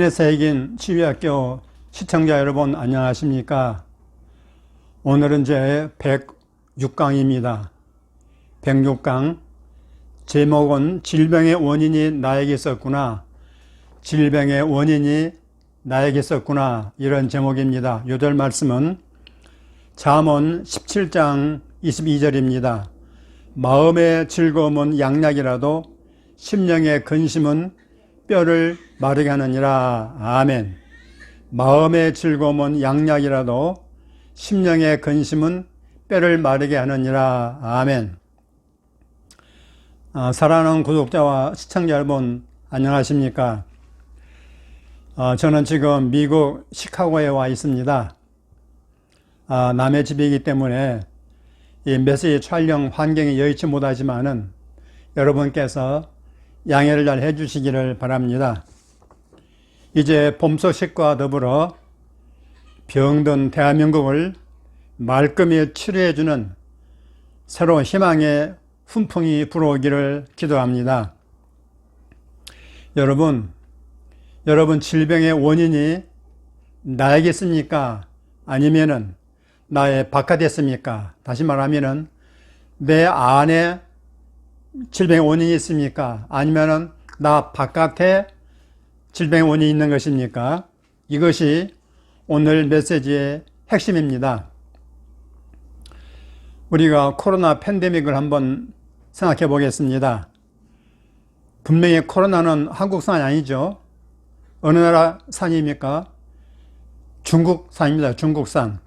안에서 이긴 치유학교 시청자 여러분 안녕하십니까? 오늘은 제 106강입니다. 106강 제목은 질병의 원인이 나에게 있었구나. 질병의 원인이 나에게 있었구나. 이런 제목입니다. 요절 말씀은 잠언 17장 22절입니다. 마음의 즐거움은 양약이라도 심령의 근심은 뼈를 마르게 하느니라. 아멘. 마음의 즐거움은 양약이라도 심령의 근심은 뼈를 마르게 하느니라. 아멘. 사랑하는 구독자와 시청자 여러분 안녕하십니까? 저는 지금 미국 시카고에 와 있습니다. 남의 집이기 때문에 이 메시지 촬영 환경이 여의치 못하지만은 여러분께서 양해를 잘 해주시기를 바랍니다. 이제 봄 소식과 더불어 병든 대한민국을 말끔히 치료해주는 새로운 희망의 훈풍이 불어오기를 기도합니다. 여러분 질병의 원인이 나에게 있습니까? 아니면은 나의 바깥에 있습니까? 다시 말하면은 내 안에 질병의 원인이 있습니까? 아니면은 나 바깥에 질병의 원인이 있는 것입니까? 이것이 오늘 메시지의 핵심입니다. 우리가 코로나 팬데믹을 한번 생각해 보겠습니다. 분명히 코로나는 한국산이 아니죠. 어느 나라 산입니까? 중국산입니다. 중국산.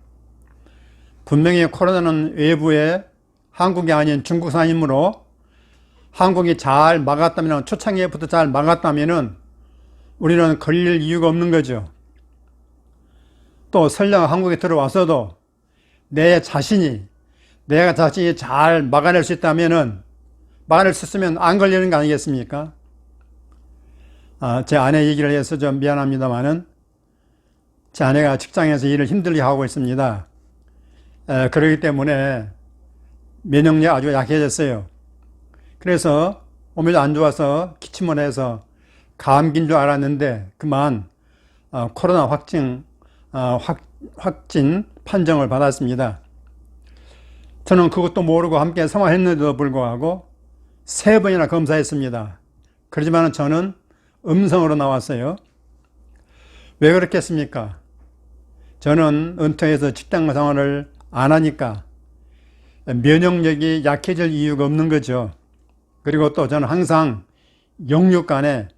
분명히 코로나는 외부에 한국이 아닌 중국산이므로 한국이 잘 막았다면, 초창기부터 잘 막았다면 우리는 걸릴 이유가 없는 거죠. 또 설령 한국에 들어와서도 내가 자신이 잘 막아낼 수 있다면, 막아낼 수 있으면 안 걸리는 거 아니겠습니까? 제 아내 얘기를 해서 좀 미안합니다만은 제 아내가 직장에서 일을 힘들게 하고 있습니다. 그렇기 때문에 면역력이 아주 약해졌어요. 그래서 몸이 안 좋아서 기침을 해서 감기인 줄 알았는데 그만 코로나 확진 판정을 받았습니다. 저는 그것도 모르고 함께 생활했는데도 불구하고 3번이나 검사했습니다. 그렇지만 저는 음성으로 나왔어요. 왜 그렇겠습니까? 저는 은퇴해서 직장 생활을 안 하니까 면역력이 약해질 이유가 없는 거죠. 그리고 또 저는 항상 영육 간에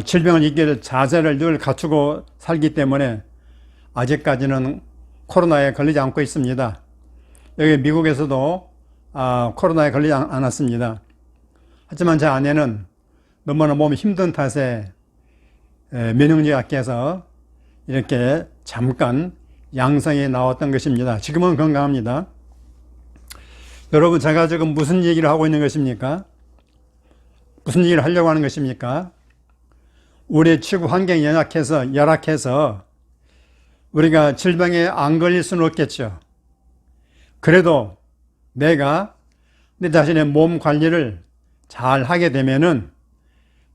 질병을 이길 자세를 늘 갖추고 살기 때문에 아직까지는 코로나에 걸리지 않고 있습니다. 여기 미국에서도 코로나에 걸리지 않았습니다. 하지만 제 아내는 너무나 몸이 힘든 탓에 면역력이 약해서 이렇게 잠깐 양성이 나왔던 것입니다. 지금은 건강합니다. 여러분, 제가 지금 무슨 얘기를 하고 있는 것입니까? 무슨 얘기를 하려고 하는 것입니까? 우리 지구 환경이 열악해서 우리가 질병에 안 걸릴 수는 없겠죠. 그래도 내가 내 자신의 몸 관리를 잘 하게 되면은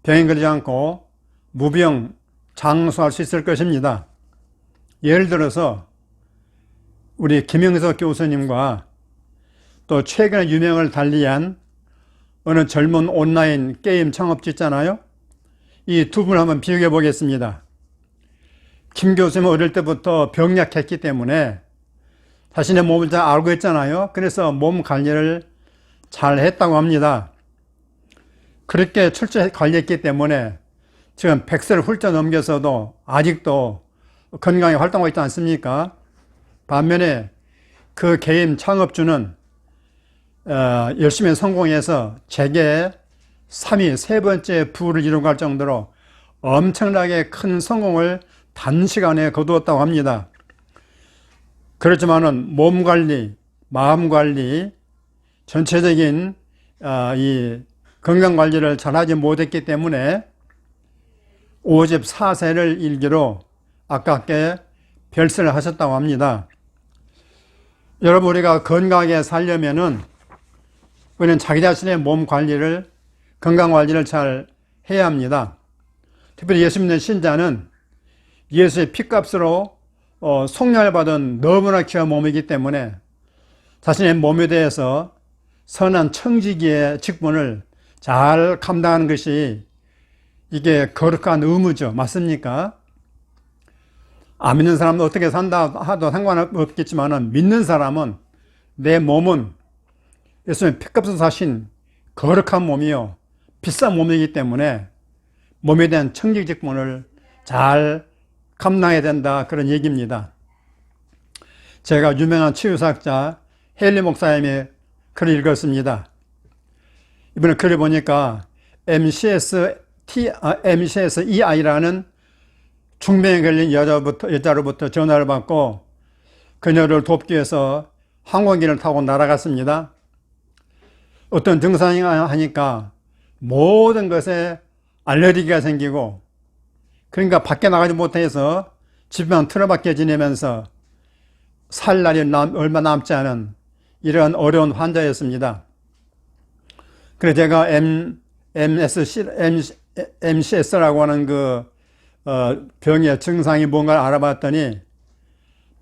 병에 걸리지 않고 무병 장수할 수 있을 것입니다. 예를 들어서 우리 김영석 교수님과 또 최근에 유명을 달리한 어느 젊은 온라인 게임 창업주 있잖아요. 이 두 분을 한번 비교해 보겠습니다. 김 교수님은 어릴 때부터 병약했기 때문에 자신의 몸을 잘 알고 있잖아요. 그래서 몸 관리를 잘 했다고 합니다. 그렇게 철저히 관리했기 때문에 지금 100세를 훌쩍 넘겨서도 아직도 건강하게 활동하고 있지 않습니까? 반면에 그 게임 창업주는 열심히 성공해서 재계 3위, 3번째 부를 이루고 갈 정도로 엄청나게 큰 성공을 단시간에 거두었다고 합니다. 그렇지만은 몸 관리, 마음 관리, 전체적인 이 건강 관리를 잘하지 못했기 때문에 54세를 일기로 아깝게 별세를 하셨다고 합니다. 여러분, 우리가 건강하게 살려면은 우리는 자기 자신의 몸 관리를, 건강 관리를 잘 해야 합니다. 특별히 예수 믿는 신자는 예수의 피값으로 속량을 너무나 귀한 몸이기 때문에 자신의 몸에 대해서 선한 청지기의 직분을 잘 감당하는 것이 이게 거룩한 의무죠. 맞습니까? 안 믿는 사람은 어떻게 산다 하도 상관없겠지만 믿는 사람은 내 몸은 예수님의 피값으로 사신 거룩한 몸이요 비싼 몸이기 때문에 몸에 대한 청지기 직분을 잘 감당해야 된다, 그런 얘기입니다. 제가 유명한 치유사학자 헨리 목사님의 글을 읽었습니다. 이번에 글을 보니까 MCSEI라는 중병에 걸린 여자로부터 전화를 받고 그녀를 돕기 위해서 항공기를 타고 날아갔습니다. 어떤 증상이 하니까 모든 것에 알레르기가 생기고, 그러니까 밖에 나가지 못해서 집에만 틀어박혀 지내면서 살 날이 얼마 남지 않은 이런 어려운 환자였습니다. 그래서 제가 MCS라고 하는 병의 증상이 뭔가를 알아봤더니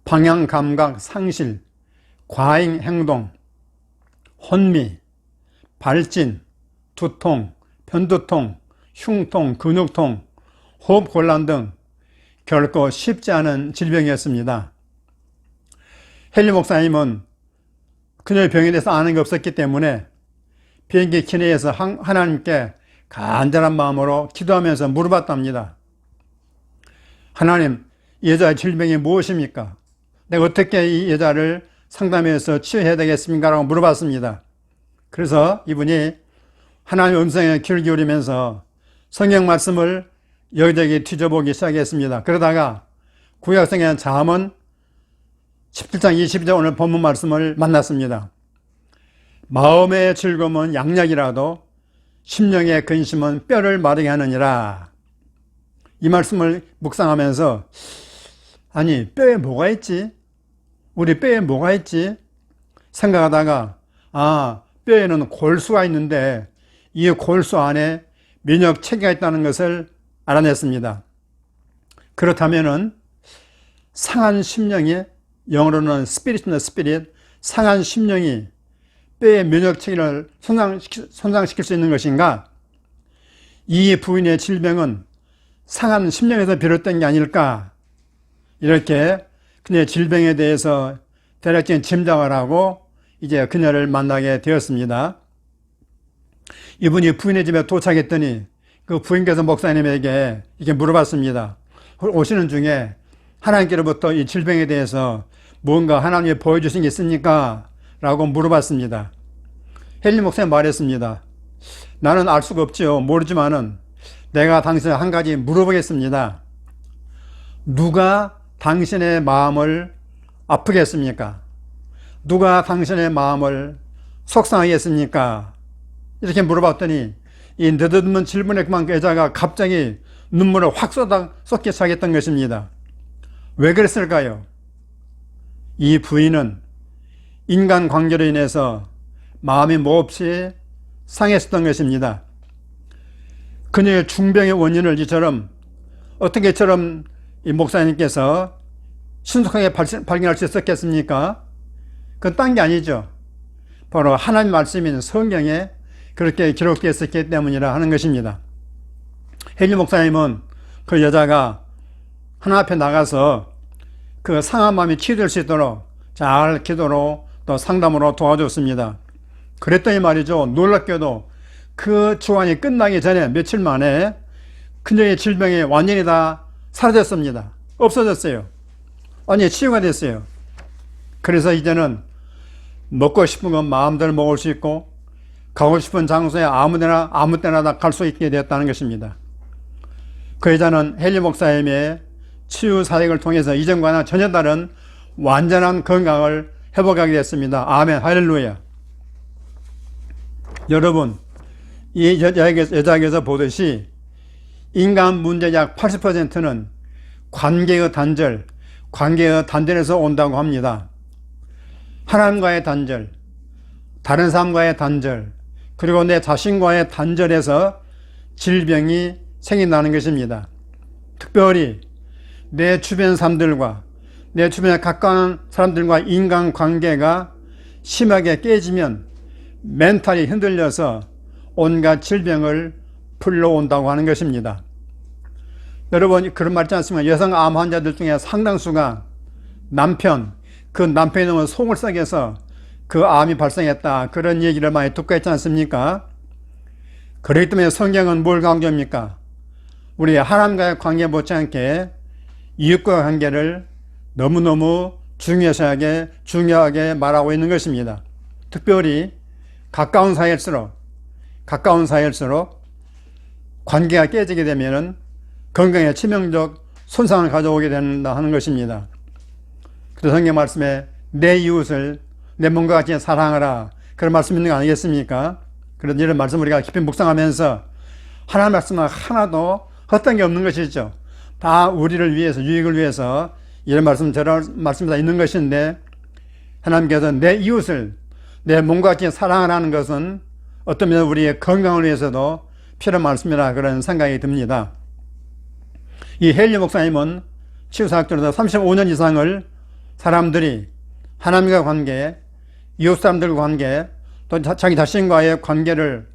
방향감각 상실, 과잉 행동, 혼미, 발진, 두통, 편두통, 흉통, 근육통, 호흡곤란 등 결코 쉽지 않은 질병이었습니다. 헨리 목사님은 그녀의 병에 대해서 아는 게 없었기 때문에 비행기 기내에서 하나님께 간절한 마음으로 기도하면서 물어봤답니다. 하나님, 이 여자의 질병이 무엇입니까? 내가 어떻게 이 여자를 상담해서 치유해야 되겠습니까? 라고 물어봤습니다. 그래서 이분이 하나님의 음성에 귀를 기울이면서 성경 말씀을 여기저기 뒤져보기 시작했습니다. 그러다가 구약성경 잠언 17장 22절 오늘 본문 말씀을 만났습니다. 마음의 즐거움은 양약이라도 심령의 근심은 뼈를 마르게 하느니라. 이 말씀을 묵상하면서 아니, 뼈에 뭐가 있지? 우리 뼈에 뭐가 있지? 생각하다가 뼈에는 골수가 있는데 이 골수 안에 면역 체계가 있다는 것을 알아냈습니다. 그렇다면은 상한 심령이, 영어로는 스피릿, 상한 심령이 뼈의 면역 체계를 손상시킬 수 있는 것인가? 이 부인의 질병은 상한 심령에서 비롯된 게 아닐까? 이렇게 그녀의 질병에 대해서 대략적인 짐작을 하고 이제 그녀를 만나게 되었습니다. 이분이 부인의 집에 도착했더니 그 부인께서 목사님에게 이렇게 물어봤습니다. 오시는 중에 하나님께로부터 이 질병에 대해서 뭔가 하나님이 보여주신 게 있습니까? 라고 물어봤습니다. 헨리 목사님 말했습니다. 나는 알 수가 없지요. 모르지만은 내가 당신을 한 가지 물어보겠습니다. 누가 당신의 마음을 아프게 했습니까? 누가 당신의 마음을 속상하게 했습니까? 이렇게 물어봤더니 이 느닷없는 질문에 그만 그 여자가 갑자기 눈물을 확 쏟기 시작했던 것입니다. 왜 그랬을까요? 이 부인은 인간관계로 인해서 마음이 몹시 상했었던 것입니다. 그녀의 중병의 원인을 이처럼 어떻게 이처럼 이 목사님께서 신속하게 발견할 수 있었겠습니까? 그건 딴 게 아니죠. 바로 하나님 말씀인 성경에 그렇게 기록되어 있었기 때문이라 하는 것입니다. 헨리 목사님은 그 여자가 하나님 앞에 나가서 그 상한 마음이 치유될 수 있도록 잘 기도로 또 상담으로 도와줬습니다. 그랬더니 말이죠, 놀랍게도 그 주간이 끝나기 전에 며칠 만에 그녀의 질병이 완전히 다 사라졌습니다. 없어졌어요. 완전히 치유가 됐어요. 그래서 이제는 먹고 싶은 건 마음대로 먹을 수 있고 가고 싶은 장소에 아무 때나 다 갈 수 있게 되었다는 것입니다. 그 여자는 헨리 목사님의 치유 사역을 통해서 이전과는 전혀 다른 완전한 건강을 회복하게 됐습니다. 아멘, 할렐루야. 여러분, 이 여자에게서 보듯이 인간 문제 약 80%는 관계의 단절에서 온다고 합니다. 하나님과의 단절, 다른 사람과의 단절, 그리고 내 자신과의 단절에서 질병이 생긴다는 것입니다. 특별히 내 주변 사람들과 내 주변에 가까운 사람들과 인간관계가 심하게 깨지면 멘탈이 흔들려서 온갖 질병을 불러온다고 하는 것입니다. 여러분, 그런 말 있지 않습니까? 여성 암 환자들 중에 상당수가 그 남편이 너무 속을 썩여서 그 암이 발생했다, 그런 얘기를 많이 듣고 있지 않습니까? 그렇기 때문에 성경은 뭘 강조합니까? 우리 하나님과의 관계 못지않게 이웃과 관계를 너무너무 중요하게 말하고 있는 것입니다. 특별히 가까운 사이일수록 관계가 깨지게 되면 건강에 치명적 손상을 가져오게 된다 하는 것입니다. 그래서 성경 말씀에 내 이웃을 내 몸과 같이 사랑하라, 그런 말씀 있는 거 아니겠습니까? 그래서 이런 말씀 우리가 깊이 묵상하면서 하나님 말씀은 하나도 헛된 게 없는 것이죠. 다 우리를 위해서, 유익을 위해서 이런 저런 말씀이 다 있는 것인데, 하나님께서 내 이웃을 내 몸과 같이 사랑하라는 것은 어떤 면에서 우리의 건강을 위해서도 필요한 말씀이라 그런 생각이 듭니다. 이 헨리 목사님은 치유사학자로서 35년 이상을 사람들이 하나님과 관계, 이웃 사람들과 관계, 또 자기 자신과의 관계를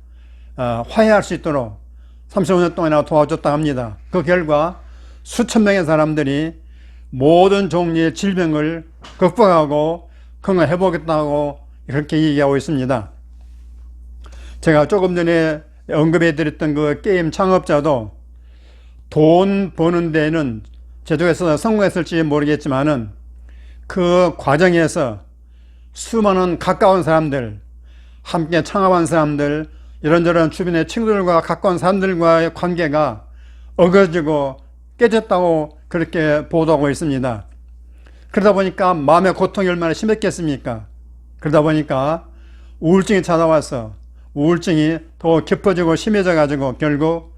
화해할 수 있도록 35년 동안이나 도와줬다 합니다. 그 결과 수천 명의 사람들이 모든 종류의 질병을 극복하고 건강해보겠다고 그렇게 얘기하고 있습니다. 제가 조금 전에 언급해 드렸던 그 게임 창업자도 돈 버는 데는 제조에서 성공했을지 모르겠지만은 그 과정에서 수많은 가까운 사람들, 함께 창업한 사람들, 이런저런 주변의 친구들과 가까운 사람들과의 관계가 어그러지고 깨졌다고 그렇게 보도하고 있습니다. 그러다 보니까 마음의 고통이 얼마나 심했겠습니까? 그러다 보니까 우울증이 찾아와서 우울증이 더 깊어지고 심해져 가지고 결국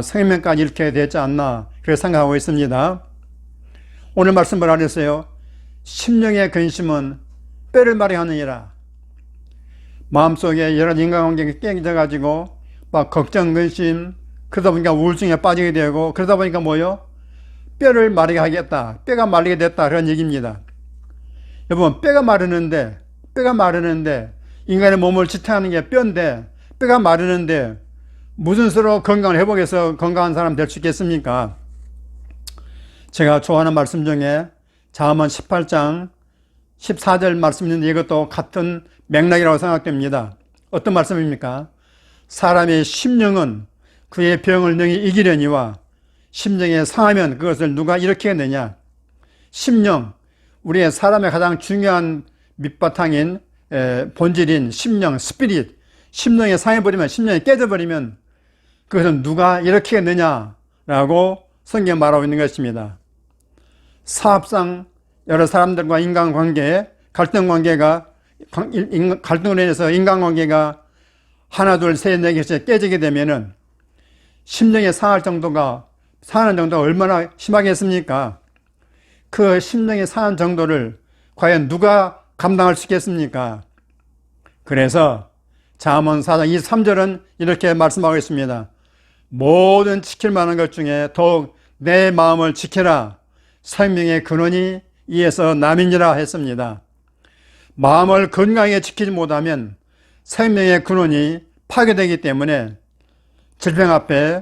생명까지 잃게 되지 않나 그렇게 생각하고 있습니다. 오늘 말씀 뭐라 그랬어요? 심령의 근심은 뼈를 마르하느니라. 마음속에 여러 인간관계가 깨져 가지고 걱정, 근심, 그러다 보니까 우울증에 빠지게 되고, 그러다 보니까 뭐요? 뼈를 마르게 하겠다, 뼈가 마르게 됐다, 그런 얘기입니다. 여러분, 뼈가 마르는데 인간의 몸을 지탱하는 게 뼈인데, 뼈가 마르는데 무슨 수로 건강을 회복해서 건강한 사람 될 수 있겠습니까? 제가 좋아하는 말씀 중에 잠언 18장 14절 말씀 있는데 이것도 같은 맥락이라고 생각됩니다. 어떤 말씀입니까? 사람의 심령은 그의 병을 능히 이기려니와 심령에 상하면 그것을 누가 일으키겠느냐. 심령, 우리의 사람의 가장 중요한 밑바탕인 본질인 심령, 스피릿, 심령에 상해버리면, 심령이 깨져버리면 그것은 누가 일으키겠느냐라고 성경 말하고 있는 것입니다. 사업상 여러 사람들과 인간관계, 갈등으로 인해서 인간관계가 하나, 둘, 셋, 네 개씩 깨지게 되면은 심령에 상하는 정도가 얼마나 심하겠습니까? 그 심령에 상한 정도를 과연 누가 감당할 수 있겠습니까? 그래서 잠언 4장 23절은 이렇게 말씀하고 있습니다. 모든 지킬 만한 것 중에 더욱 내 마음을 지켜라. 생명의 근원이 이에서 남이니라 했습니다. 마음을 건강하게 지키지 못하면 생명의 근원이 파괴되기 때문에 질병 앞에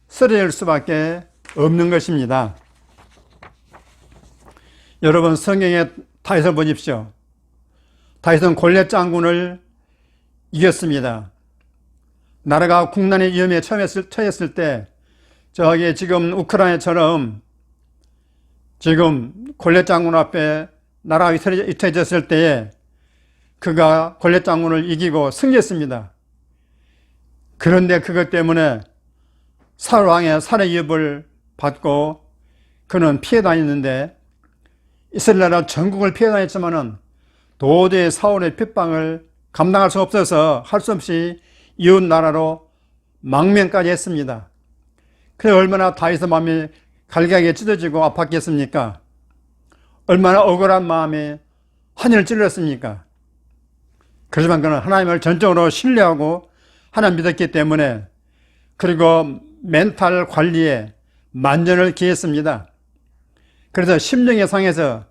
쓰러질 수밖에 없는 것입니다. 여러분, 성경에 다윗을 보십시오. 다윗은 골리앗 장군을 이겼습니다. 나라가 국난의 위험에 처했을 때, 저기 지금 우크라이나처럼 지금 골리앗 장군 앞에 나라가 위태해졌을 때에 그가 골리앗 장군을 이기고 승리했습니다. 그런데 그것 때문에 사울 왕의 살해 위협을 받고 그는 피해 다녔는데, 이스라엘 나라 전국을 피해 다녔지만은 도저히 사울의 핍박을 감당할 수 없어서 할 수 없이 이웃 나라로 망명까지 했습니다. 그래 얼마나 다윗의 마음이 갈기하게 찢어지고 아팠겠습니까? 얼마나 억울한 마음에 하늘을 찔렀습니까? 그렇지만 그는 하나님을 전적으로 신뢰하고 하나님 믿었기 때문에, 그리고 멘탈 관리에 만전을 기했습니다. 그래서 심령의 상에서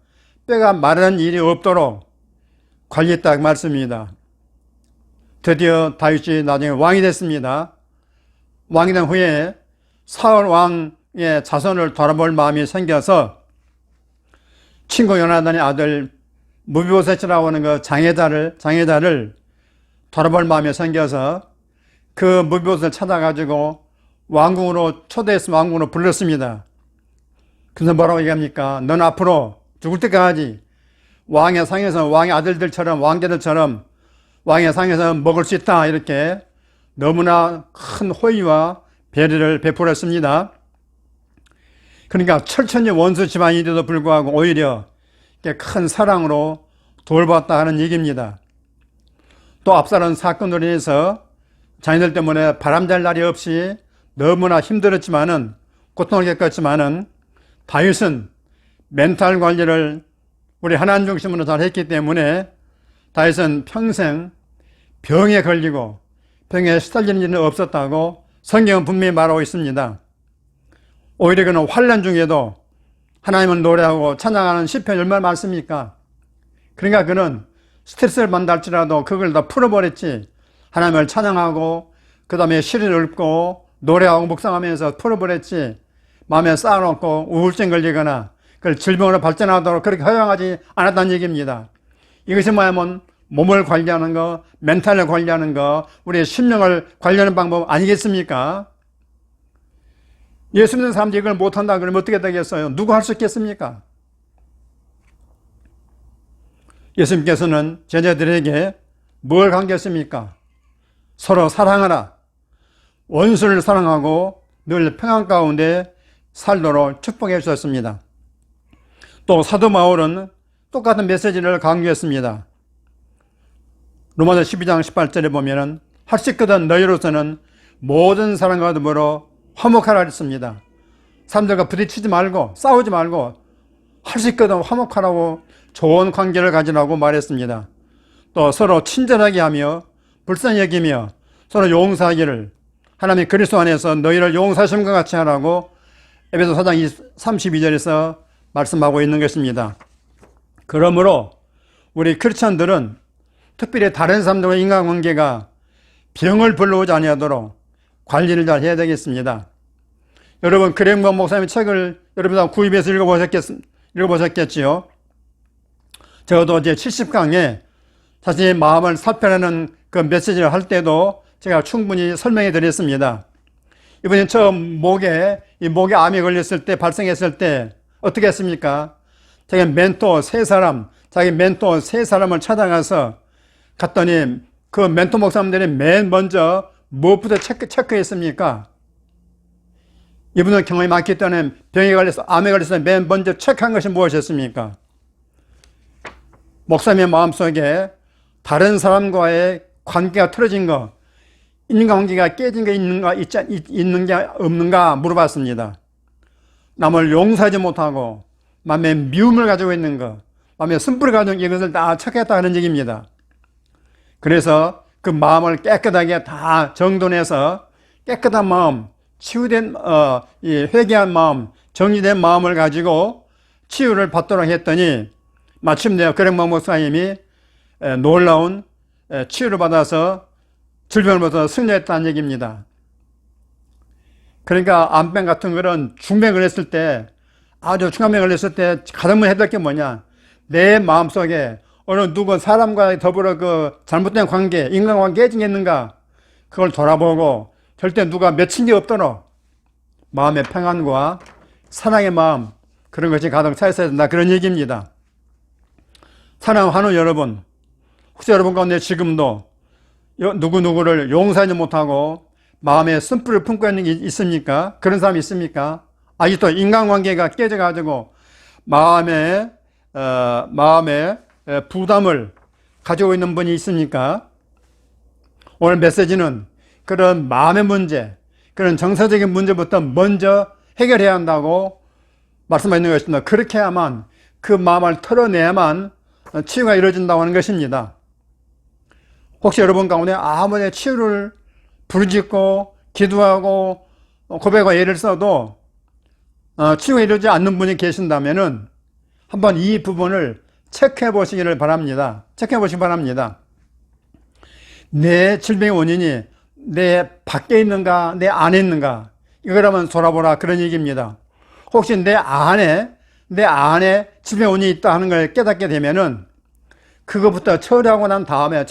뼈가 마르는 일이 없도록 관리했다 그 말씀입니다. 드디어 다윗이 나중에 왕이 됐습니다. 왕이 된 후에 사울 왕의 자손을 돌아볼 마음이 생겨서 친구 요나단의 아들 무비보셋이라고 하는 그 장애자를 돌아볼 마음이 생겨서 그 무비보셋을 찾아가지고 왕궁으로 초대해서 왕궁으로 불렀습니다. 그래서 뭐라고 얘기합니까? 넌 앞으로 죽을 때까지 왕의 상에서 왕의 아들들처럼 왕자들처럼 왕의 상에서 먹을 수 있다, 이렇게 너무나 큰 호의와 배려를 베풀었습니다. 그러니까 철천지 원수 집안인데도 불구하고 오히려 큰 사랑으로 돌봤다 하는 얘기입니다. 또 앞서는 사건으로 인해서 자녀들 때문에 바람잘 날이 없이 너무나 힘들었지만은, 고통을 겪었지만은, 다윗은 멘탈 관리를 우리 하나님 중심으로 잘 했기 때문에 다윗은 평생 병에 걸리고 병에 시달리는 일은 없었다고 성경은 분명히 말하고 있습니다. 오히려 그는 환난 중에도 하나님을 노래하고 찬양하는 시편이 얼마나 많습니까? 그러니까 그는 스트레스를 받는다 할지라도 그걸 다 풀어버렸지. 하나님을 찬양하고 그 다음에 시를 읽고 노래하고 묵상하면서 풀어버렸지. 마음에 쌓아놓고 우울증 걸리거나 그걸 질병으로 발전하도록 그렇게 허용하지 않았다는 얘기입니다. 이것이 뭐냐면 몸을 관리하는 거, 멘탈을 관리하는 거, 우리의 심령을 관리하는 방법 아니겠습니까? 예수 믿는 사람들이 이걸 못한다 그러면 어떻게 되겠어요? 누구 할 수 있겠습니까? 예수님께서는 제자들에게 뭘 강조했습니까? 서로 사랑하라. 원수를 사랑하고 늘 평안 가운데 살도록 축복해 주셨습니다. 또 사도 바울은 똑같은 메시지를 강조했습니다. 로마서 12장 18절에 보면은 할시거든 너희로서는 모든 사람과 더불어 화목하라 했습니다. 사람들과 부딪히지 말고 싸우지 말고 할시거든 화목하라고 좋은 관계를 가지라고 말했습니다. 또 서로 친절하게 하며 불쌍히 여기며 서로 용서하기를 하나님이 그리스도 안에서 너희를 용서하심과 같이 하라고 에베소 4장 32절에서 말씀하고 있는 것입니다. 그러므로 우리 크리스천들은 특별히 다른 사람들과 인간관계가 병을 불러오지 아니하도록 관리를 잘 해야 되겠습니다. 여러분 그랭건 목사님의 책을 여러분 다 구입해서 읽어보셨겠지요. 저도 이제 70강에 자신의 마음을 살펴내는 그 메시지를 할 때도 제가 충분히 설명해 드렸습니다. 이번에 처음 목에 암이 걸렸을 때, 발생했을 때 어떻게 했습니까? 자기 멘토 세 사람을 찾아가서 갔더니 그 멘토 목사님들이 맨 먼저 무엇부터 체크했습니까? 이분은 경험이 많기 때문에 암에 걸려서 맨 먼저 체크한 것이 무엇이었습니까? 목사님의 마음속에 다른 사람과의 관계가 틀어진 거, 인간관계가 깨진 게 있는 게 없는가 물어봤습니다. 남을 용서하지 못하고 마음에 미움을 가지고 있는 거, 마음에 쓴뿌리 가지고 있는 것을 다 체크했다 하는 얘기입니다. 그래서 그 마음을 깨끗하게 다 정돈해서 깨끗한 마음, 치유된 회개한 마음, 정리된 마음을 가지고 치유를 받도록 했더니 마침내 그랭만 목사님이 놀라운 치유를 받아서 질병으로부터 승리했다는 얘기입니다. 그러니까 암병 같은 거는 중병 걸렸을 때, 아주 중간병 걸렸을 때 가장 먼저 해야 될 게 뭐냐? 내 마음속에 어느 누구 사람과 더불어 그 잘못된 관계, 인간관계 깨지겠는가? 그걸 돌아보고 절대 누가 맺힌 게 없도록 마음의 평안과 사랑의 마음, 그런 것이 가득 차 있어야 된다, 그런 얘기입니다. 사랑하는 환우 여러분, 혹시 여러분 가운데 지금도 누구누구를 용서하지 못하고 마음에 쓴뿌리를 품고 있는 게 있습니까? 그런 사람이 있습니까? 아직도 인간관계가 깨져가지고 마음에 부담을 가지고 있는 분이 있습니까? 오늘 메시지는 그런 마음의 문제, 그런 정서적인 문제부터 먼저 해결해야 한다고 말씀하고 있는 것입니다. 그렇게 해야만, 그 마음을 털어내야만 치유가 이루어진다고 하는 것입니다. 혹시 여러분 가운데 아무리 치유를 부르짖고 기도하고 고백과 예를 써도 치유가 이루어지지 않는 분이 계신다면은 한번 이 부분을 체크해 보시기를 바랍니다. 체크해 보시기 바랍니다. 내 질병의 원인이 내 밖에 있는가, 내 안에 있는가, 이걸 한번 돌아보라, 그런 얘기입니다. 혹시 내 안에 질병의 원인이 있다 하는 걸 깨닫게 되면은 그것부터 처리하고 난 다음에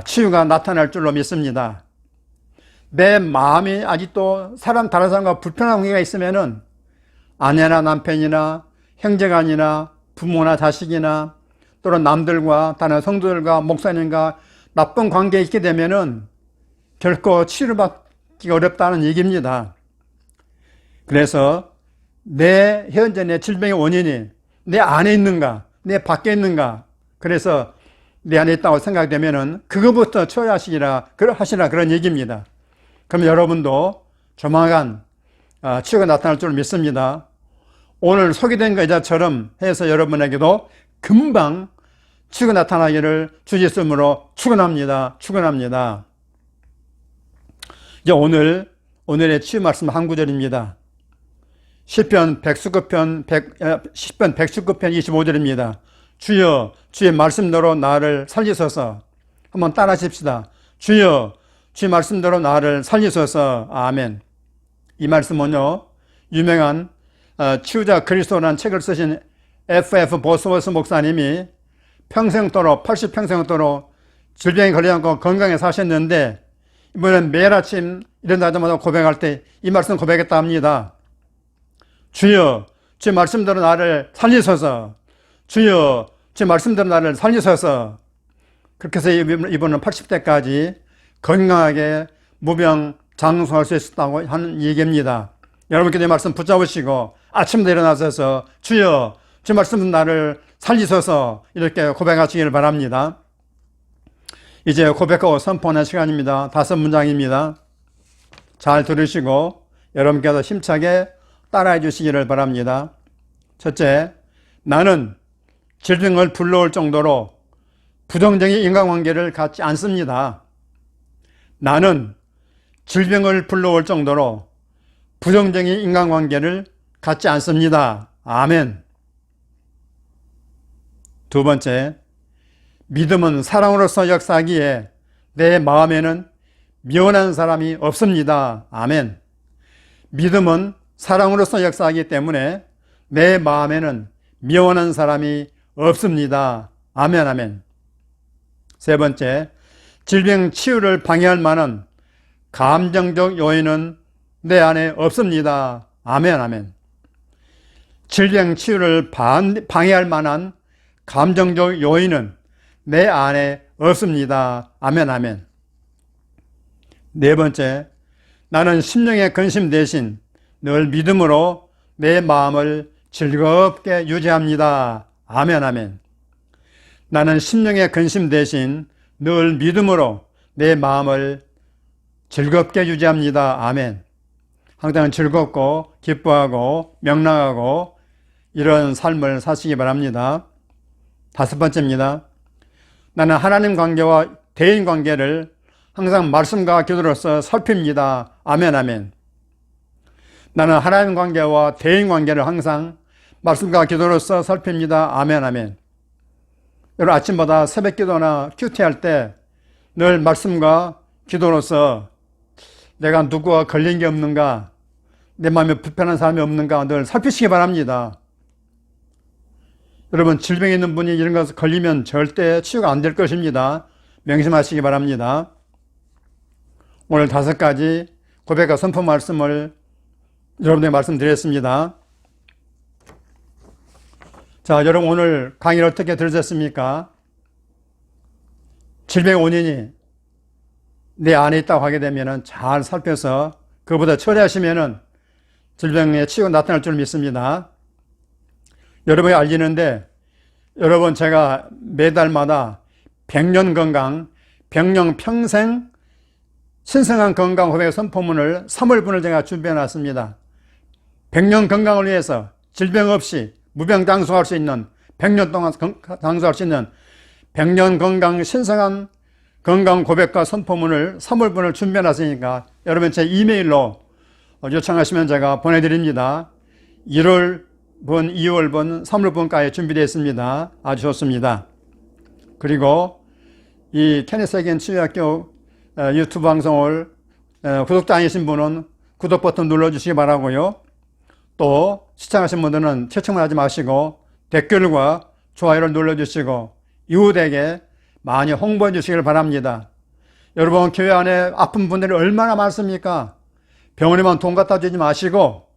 치유가 나타날 줄로 믿습니다. 내 마음이 아직도 다른 사람과 불편한 관계가 있으면은 아내나 남편이나 형제간이나 부모나 자식이나 또는 남들과 다른 성도들과 목사님과 나쁜 관계에 있게 되면은 결코 치료받기 어렵다는 얘기입니다. 그래서 현재 내 질병의 원인이 내 안에 있는가, 내 밖에 있는가, 그래서 내 안에 있다고 생각되면은 그것부터 처리하시라 그런 얘기입니다. 그럼 여러분도 조만간 치유가 나타날 줄 믿습니다. 오늘 소개된 의자처럼 해서 여러분에게도 금방 치유가 나타나기를 주 예수님으로 축원합니다. 이제 오늘의 치유 말씀 한 구절입니다. 시편 119편 25절입니다. 주여 주의 말씀대로 나를 살리소서. 한번 따라 하십시다. 주여 주의 말씀대로 나를 살리소서. 아멘. 이 말씀은요, 유명한 치유자 그리스도라는 책을 쓰신 F.F. 보스워스 목사님이 80평생도록 질병에 걸리지 않고 건강에 사셨는데, 이번엔 매일 아침 일어나자마자 고백할 때 이 말씀 고백했다 합니다. 주여 주의 말씀대로 나를 살리소서. 주여 주의 말씀대로 나를 살리소서. 그렇게 해서 이분은 80대까지 건강하게 무병장수할 수 있었다고 하는 얘기입니다. 여러분께 이 말씀 붙잡으시고 아침부터 일어나셔서 주여 주의 말씀은 나를 살리소서, 이렇게 고백하시기를 바랍니다. 이제 고백하고 선포하는 시간입니다. 5문장입니다. 잘 들으시고 여러분께서 힘차게 따라해 주시기를 바랍니다. 첫째, 나는 질병을 불러올 정도로 부정적인 인간관계를 갖지 않습니다. 나는 질병을 불러올 정도로 부정적인 인간관계를 갖지 않습니다. 아멘. 두 번째, 믿음은 사랑으로서 역사하기에 내 마음에는 미워하는 사람이 없습니다. 아멘. 믿음은 사랑으로서 역사하기 때문에 내 마음에는 미워하는 사람이 없습니다. 아멘, 아멘. 세 번째, 질병 치유를 방해할 만한 감정적 요인은 내 안에 없습니다. 아멘, 아멘. 질병 치유를 방해할 만한 감정적 요인은 내 안에 없습니다. 아멘, 아멘. 네 번째, 나는 심령의 근심 대신 늘 믿음으로 내 마음을 즐겁게 유지합니다. 아멘, 아멘. 나는 심령의 근심 대신 늘 믿음으로 내 마음을 즐겁게 유지합니다. 아멘. 항상 즐겁고 기뻐하고 명랑하고 이런 삶을 사시기 바랍니다. 5번째입니다. 나는 하나님 관계와 대인 관계를 항상 말씀과 기도로서 살핍니다. 아멘, 아멘. 나는 하나님 관계와 대인 관계를 항상 말씀과 기도로서 살핍니다. 아멘, 아멘. 여러분, 아침마다 새벽 기도나 큐티 할 때 늘 말씀과 기도로서 내가 누구와 걸린 게 없는가, 내 마음에 불편한 사람이 없는가 늘 살피시기 바랍니다. 여러분, 질병이 있는 분이 이런 것에 걸리면 절대 치유가 안 될 것입니다. 명심하시기 바랍니다. 오늘 5가지 고백과 선포 말씀을 여러분에게 말씀드렸습니다. 자, 여러분, 오늘 강의를 어떻게 들으셨습니까? 질병의 원인이 내 안에 있다고 하게 되면 잘 살펴서 그보다 처리하시면 질병의 치유가 나타날 줄 믿습니다. 여러분이 알리는데, 여러분, 제가 매달마다 100년 건강, 100년 평생 신성한 건강 고백 선포문을 3월분을 제가 준비해 놨습니다. 100년 건강을 위해서 질병 없이 무병장수할 수 있는, 100년 동안 장수할 수 있는 100년 건강 신성한 건강 고백과 선포문을 3월분을 준비해 놨으니까 여러분 제 이메일로 요청하시면 제가 보내드립니다. 1월분, 2월분, 3월분까지 준비되어 있습니다. 아주 좋습니다. 그리고 이 케니스 해긴 치유학교 유튜브 방송을 구독자 아니신 분은 구독 버튼 눌러주시기 바라고요. 또 시청하신 분들은 채팅만 하지 마시고 댓글과 좋아요를 눌러주시고 이웃에게 많이 홍보해 주시길 바랍니다. 여러분 교회 안에 아픈 분들이 얼마나 많습니까? 병원에만 돈 갖다 주지 마시고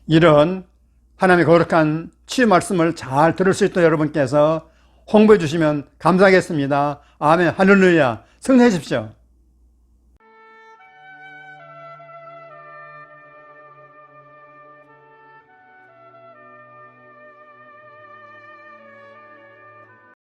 이런 하나님의 거룩한 치유 말씀을 잘 들을 수 있도록 여러분께서 홍보해 주시면 감사하겠습니다. 아멘. 할렐루야. 승리하십시오.